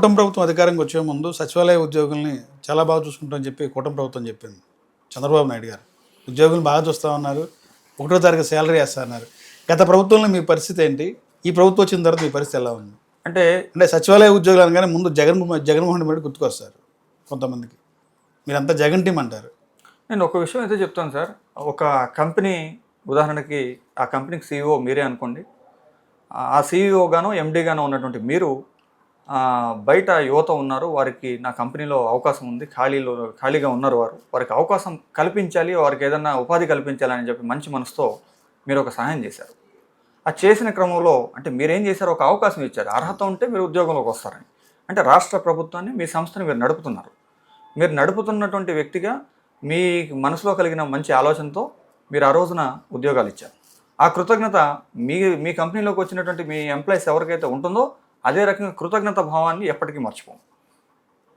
కూటమి ప్రభుత్వం అధికారంకి వచ్చే ముందు సచివాలయ ఉద్యోగుల్ని చాలా బాగా చూసుకుంటామని చెప్పి కూటమి ప్రభుత్వం చెప్పింది. చంద్రబాబు నాయుడు గారు ఉద్యోగులు బాగా చూస్తామన్నారు, 1వ తారీఖు శాలరీ వేస్తామన్నారు. గత ప్రభుత్వంలో మీ పరిస్థితి ఏంటి? ఈ ప్రభుత్వం వచ్చిన తర్వాత మీ పరిస్థితి ఎలా ఉంది? అంటే సచివాలయ ఉద్యోగులు అనగానే ముందు జగన్మోహన్ రెడ్డి గుర్తుకొస్తారు కొంతమందికి. మీరంతా జగన్ టీం అంటారు. నేను ఒక విషయం అయితే చెప్తాను సార్. ఒక కంపెనీ ఉదాహరణకి ఆ కంపెనీకి సీఈఓ మీరే అనుకోండి. ఆ సీఈఓగానో ఎండీగానో ఉన్నటువంటి మీరు బయట యువత ఉన్నారు, వారికి నా కంపెనీలో అవకాశం ఉంది, ఖాళీగా ఉన్నారు, వారికి అవకాశం కల్పించాలి, వారికి ఏదన్నా ఉపాధి కల్పించాలని చెప్పి మంచి మనసుతో మీరు ఒక సహాయం చేశారు. ఆ చేసిన క్రమంలో అంటే మీరేం చేశారు, ఒక అవకాశం ఇచ్చారు. అర్హత ఉంటే మీరు ఉద్యోగంలోకి వస్తారని. అంటే రాష్ట్ర ప్రభుత్వాన్ని, మీ సంస్థని మీరు నడుపుతున్నారు. మీరు నడుపుతున్నటువంటి వ్యక్తిగా మీ మనసులో కలిగిన మంచి ఆలోచనతో మీరు ఆ రోజున ఉద్యోగాలు ఇచ్చారు. ఆ కృతజ్ఞత మీ కంపెనీలోకి వచ్చినటువంటి మీ ఎంప్లాయీస్ ఎవరికైతే ఉంటుందో అదే రకంగా కృతజ్ఞత భావాన్ని ఎప్పటికీ మర్చిపోం.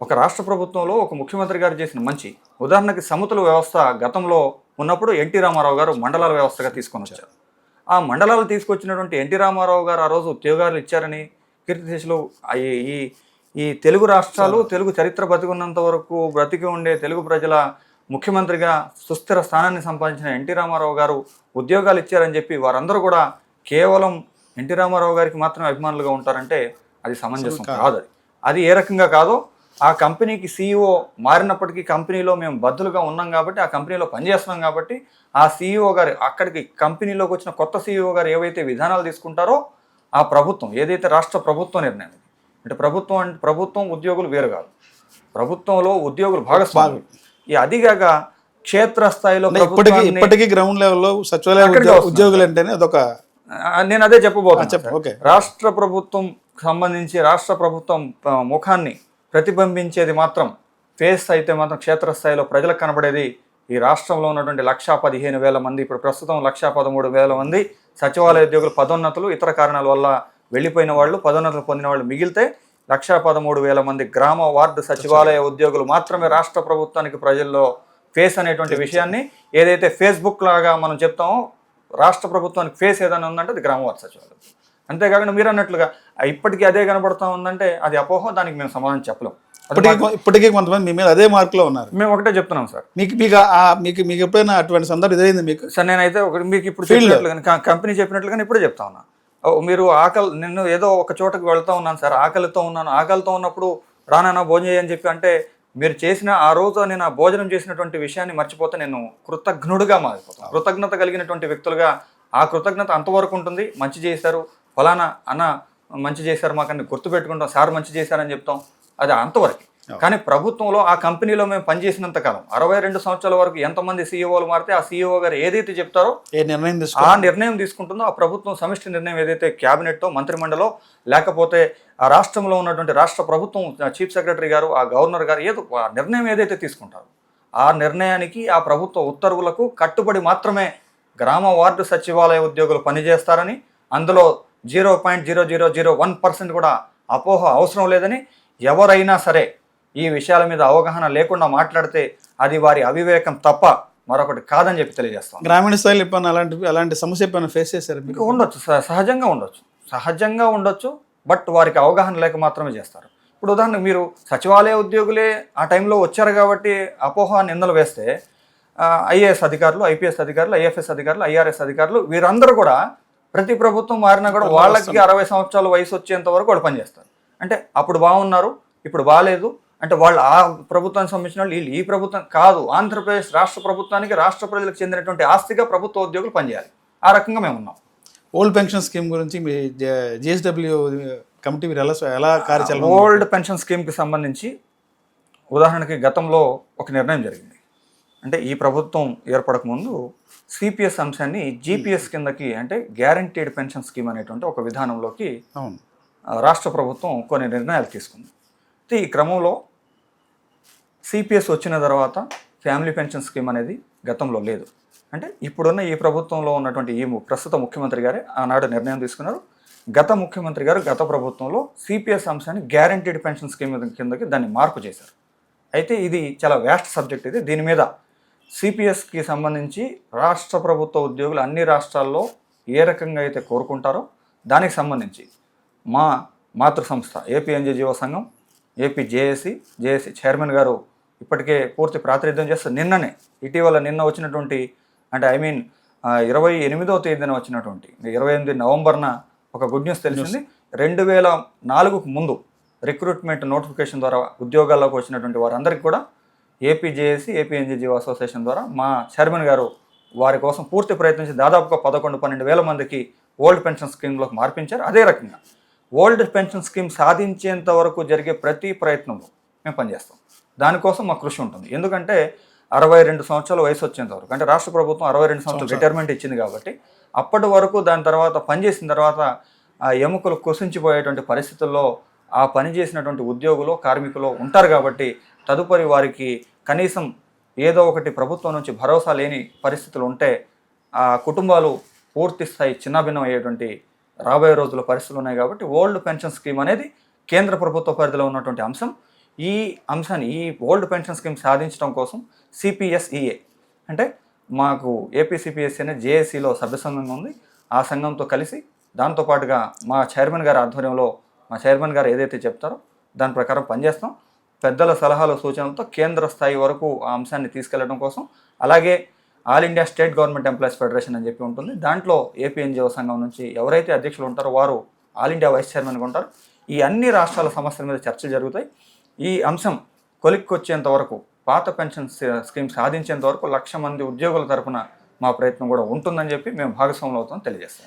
ఒక రాష్ట్ర ప్రభుత్వంలో ఒక ముఖ్యమంత్రి గారు చేసిన మంచి ఉదాహరణకి సమతుల వ్యవస్థ గతంలో ఉన్నప్పుడు ఎన్టీ రామారావు గారు మండలాల వ్యవస్థగా తీసుకొని వచ్చారు. ఆ మండలాలు తీసుకొచ్చినటువంటి ఎన్టీ రామారావు గారు ఆ రోజు ఉద్యోగాలు ఇచ్చారని కీర్తిశేషులు ఈ తెలుగు రాష్ట్రాలు, తెలుగు చరిత్ర బతికున్నంత వరకు బ్రతికి ఉండే తెలుగు ప్రజల ముఖ్యమంత్రిగా సుస్థిర స్థానాన్ని సంపాదించిన ఎన్టీ రామారావు గారు ఉద్యోగాలు ఇచ్చారని చెప్పి వారందరూ కూడా కేవలం ఎన్టీ రామారావు గారికి మాత్రమే అభిమానులుగా ఉంటారంటే అది సమంజసం కాదు. అది ఏ రకంగా కాదో ఆ కంపెనీకి సీఈఓ మారినప్పటికీ కంపెనీలో మేము బద్దులుగా ఉన్నాం కాబట్టి, ఆ కంపెనీలో పనిచేస్తున్నాం కాబట్టి ఆ సీఈఓ గారు అక్కడికి కంపెనీలోకి వచ్చిన కొత్త సీఈఓ గారు ఏవైతే విధానాలు తీసుకుంటారో ఆ ప్రభుత్వం ఏదైతే రాష్ట్ర ప్రభుత్వ నిర్ణయం అంటే ప్రభుత్వం ఉద్యోగులు వేరు కాదు, ప్రభుత్వంలో ఉద్యోగులు భాగస్వాములు. అదిగాక క్షేత్రస్థాయిలో ఇప్పటికీ గ్రౌండ్ లెవెల్లో సచివాలయ ఉద్యోగులు అంటేనే అదొక నేను అదే చెప్పబోతున్నాను. రాష్ట్ర ప్రభుత్వం సంబంధించి రాష్ట్ర ప్రభుత్వం ముఖాన్ని ప్రతిబింబించేది మాత్రం ఫేస్ అయితే మాత్రం క్షేత్రస్థాయిలో ప్రజలకు కనబడేది ఈ రాష్ట్రంలో ఉన్నటువంటి 1,15,000 మంది, ఇప్పుడు ప్రస్తుతం 1,13,000 మంది సచివాలయ ఉద్యోగులు పదోన్నతులు ఇతర కారణాల వల్ల వెళ్ళిపోయిన వాళ్ళు, పదోన్నతులు పొందిన వాళ్ళు మిగిలితే 1,13,000 మంది గ్రామ వార్డు సచివాలయ ఉద్యోగులు మాత్రమే రాష్ట్ర ప్రభుత్వానికి ప్రజల్లో ఫేస్ అనేటువంటి విషయాన్ని ఏదైతే ఫేస్బుక్ లాగా మనం చెప్తామో రాష్ట్ర ప్రభుత్వానికి ఫేస్ ఏదైనా ఉందంటే అది గ్రామ వార్డు సచివాలయం. అంతేకాకుండా మీరు అన్నట్లుగా ఇప్పటికీ అదే కనబడుతూ ఉందంటే అది అపోహ, దానికి మేము సమాధానం చెప్పలేం. ఇప్పటికీ కొంతమంది మీ మీద అదే మార్కులో ఉన్నారు. మేము ఒకటే చెప్తున్నాం సార్. మీకు ఎప్పుడైనా అటువంటి సందర్భం ఎదురైంది మీకు? సార్ నేనైతే మీకు ఇప్పుడు చెప్పినట్లుగా కంపెనీ చెప్పినట్లుగానే ఇప్పుడే చెప్తా ఉన్నా. మీరు నేను ఏదో ఒక చోటకి వెళ్తా ఉన్నాను సార్, ఆకలితో ఉన్నప్పుడు రానా భోజనం చేయని చెప్పి అంటే మీరు చేసిన ఆ రోజు నేను ఆ భోజనం చేసినటువంటి విషయాన్ని మర్చిపోతే నేను కృతజ్ఞుడిగా మారిపోతాను. కృతజ్ఞత కలిగినటువంటి వ్యక్తులుగా ఆ కృతజ్ఞత అంతవరకు ఉంటుంది. మంచి చేశారు, ఫలానా అన్న మంచి చేశారు మాకని గుర్తుపెట్టుకుంటాం, సార్ మంచి చేశారని చెప్తాం, అది అంతవరకు. కానీ ప్రభుత్వంలో ఆ కంపెనీలో మేము పనిచేసినంత కాలం 62 సంవత్సరాల వరకు ఎంతమంది సీఈఓలు మారితే ఆ సీఈఓ గారు ఏదైతే చెప్తారో ఆ నిర్ణయం తీసుకుంటుందో ఆ ప్రభుత్వం సమిష్టి నిర్ణయం ఏదైతే క్యాబినెట్టో మంత్రిమండలో లేకపోతే ఆ రాష్ట్రంలో ఉన్నటువంటి రాష్ట్ర ప్రభుత్వం చీఫ్ సెక్రటరీ గారు, ఆ గవర్నర్ గారు ఏదో ఆ నిర్ణయం ఏదైతే తీసుకుంటారో ఆ నిర్ణయానికి ఆ ప్రభుత్వ ఉత్తర్వులకు కట్టుబడి మాత్రమే గ్రామ వార్డు సచివాలయ ఉద్యోగులు పనిచేస్తారని, అందులో 0.0001% కూడా అపోహ అవసరం లేదని, ఎవరైనా సరే ఈ విషయాల మీద అవగాహన లేకుండా మాట్లాడితే అది వారి అవివేకం తప్ప మరొకటి కాదని చెప్పి తెలియజేస్తాం. గ్రామీణ స్థాయిలో ఎప్పుడైనా అలాంటి సమస్య ఎప్పుడైనా ఫేస్ చేశారు? మీకు ఉండొచ్చు, సహజంగా ఉండొచ్చు, బట్ వారికి అవగాహన లేక మాత్రమే చేస్తారు. ఇప్పుడు ఉదాహరణకు మీరు సచివాలయ ఉద్యోగులే ఆ టైంలో వచ్చారు కాబట్టి అపోహ నిందలు వేస్తే ఐఏఎస్ అధికారులు, ఐపీఎస్ అధికారులు, ఐఎఫ్ఎస్ అధికారులు, ఐఆర్ఎస్ అధికారులు వీరందరూ కూడా ప్రతి ప్రభుత్వం మారినా కూడా వాళ్ళకి 60 సంవత్సరాల వయసు వచ్చేంత వరకు వాళ్ళు పనిచేస్తారు. అంటే అప్పుడు బాగున్నారు, ఇప్పుడు బాగాలేదు అంటే వాళ్ళు ఆ ప్రభుత్వానికి సంబంధించిన వాళ్ళు ఈ ప్రభుత్వం కాదు. ఆంధ్రప్రదేశ్ రాష్ట్ర ప్రభుత్వానికి, రాష్ట్ర ప్రజలకు చెందినటువంటి ఆస్తిగా ప్రభుత్వ ఉద్యోగులు పనిచేయాలి. ఆ రకంగా మేము ఉన్నాం. ఓల్డ్ పెన్షన్ స్కీమ్ గురించి మీ జిఎస్డబ్ల్యూ కమిటీ మీరు ఎలా కార్యాచరణ? ఓల్డ్ పెన్షన్ స్కీమ్కి సంబంధించి ఉదాహరణకి గతంలో ఒక నిర్ణయం జరిగింది. అంటే ఈ ప్రభుత్వం ఏర్పడకముందు సిపిఎస్ అంశాన్ని జిపిఎస్ కిందకి అంటే గ్యారంటీడ్ పెన్షన్ స్కీమ్ అనేటువంటి ఒక విధానంలోకి రాష్ట్ర ప్రభుత్వం కొన్ని నిర్ణయాలు తీసుకుంది. ఈ క్రమంలో సిపిఎస్ వచ్చిన తర్వాత ఫ్యామిలీ పెన్షన్ స్కీమ్ అనేది గతంలో లేదు. అంటే ఇప్పుడున్న ఈ ప్రభుత్వంలో ఉన్నటువంటి ప్రస్తుత ముఖ్యమంత్రి గారే ఆనాడు నిర్ణయం తీసుకున్నారు. గత ముఖ్యమంత్రి గారు గత ప్రభుత్వంలో సిపిఎస్ అంశాన్ని గ్యారంటీడ్ పెన్షన్ స్కీమ్ కిందకి దాన్ని మార్పు చేశారు. అయితే ఇది చాలా వ్యాస్ట్ సబ్జెక్ట్. దీని మీద సిపిఎస్కి సంబంధించి రాష్ట్ర ప్రభుత్వ ఉద్యోగులు అన్ని రాష్ట్రాల్లో ఏ రకంగా అయితే కోరుకుంటారో దానికి సంబంధించి మా మాతృ సంస్థ ఏపీ ఎన్జీఓ సంఘం ఏపీ జేఏసీ చైర్మన్ గారు ఇప్పటికే పూర్తి ప్రాతినిధ్యం చేస్తూ నిన్న వచ్చినటువంటి అంటే 28వ తేదీన వచ్చినటువంటి 28 నవంబర్న ఒక గుడ్ న్యూస్ తెలిసింది. 2004కు ముందు రిక్రూట్మెంట్ నోటిఫికేషన్ ద్వారా ఉద్యోగాల్లోకి వచ్చినటువంటి వారందరికీ కూడా AP JAC AP NGO association ద్వారా మా చైర్మన్ గారు వారి కోసం పూర్తి ప్రయత్నించి దాదాపుగా 11-12 వేల మందికి ఓల్డ్ పెన్షన్ స్కీమ్లోకి మార్పించారు. అదే రకంగా ఓల్డ్ పెన్షన్ స్కీమ్ సాధించేంత వరకు జరిగే ప్రతి ప్రయత్నంలో మేము పనిచేస్తాం. దానికోసం మా కృషి ఉంటుంది. ఎందుకంటే 62 సంవత్సరాల వయసు వచ్చేంత వరకు అంటే రాష్ట్ర ప్రభుత్వం 62 సంవత్సరాలు రిటైర్మెంట్ ఇచ్చింది కాబట్టి అప్పటి వరకు దాని తర్వాత పనిచేసిన తర్వాత ఆ ఎముకలు కుసించిపోయేటువంటి పరిస్థితుల్లో ఆ పని చేసినటువంటి ఉద్యోగులు కార్మికులు ఉంటారు కాబట్టి తదుపరి వారికి కనీసం ఏదో ఒకటి ప్రభుత్వం నుంచి భరోసా లేని పరిస్థితులు ఉంటే ఆ కుటుంబాలు పూర్తి స్థాయి చిన్నాభిన్నం అయ్యేటువంటి రాబోయే రోజుల పరిస్థితులు ఉన్నాయి. కాబట్టి ఓల్డ్ పెన్షన్ స్కీమ్ అనేది కేంద్ర ప్రభుత్వ పరిధిలో ఉన్నటువంటి అంశం. ఈ అంశాన్ని ఈ ఓల్డ్ పెన్షన్ స్కీమ్ సాధించడం కోసం సిపిఎస్ఈఏ అంటే మాకు ఏపీ సిపిఎస్ఈ అనే జేఏసీలో సభ్య సంఘం ఉంది. ఆ సంఘంతో కలిసి దాంతోపాటుగా మా చైర్మన్ గారి ఆధ్వర్యంలో మా చైర్మన్ గారు ఏదైతే చెప్తారో దాని ప్రకారం పనిచేస్తాం. పెద్దల సలహాలు సూచనలతో కేంద్ర స్థాయి వరకు ఆ అంశాన్ని తీసుకెళ్లడం కోసం అలాగే all India state government employees federation అని చెప్పి ఉంటుంది. దాంట్లో ఏపీ ఎన్జిఓ సంఘం నుంచి ఎవరైతే అధ్యక్షులు ఉంటారో వారు ఆల్ ఇండియా వైస్ చైర్మన్గా ఉంటారు. ఈ అన్ని రాష్ట్రాల సమస్యల మీద చర్చలు జరుగుతాయి. ఈ అంశం కొలిక్కొచ్చేంత వరకు పాత పెన్షన్ స్కీమ్ సాధించేంత వరకు 1,00,000 మంది ఉద్యోగుల తరపున మా ప్రయత్నం కూడా ఉంటుందని చెప్పి మేము భాగస్వాములు అవుతాం తెలియజేస్తాం.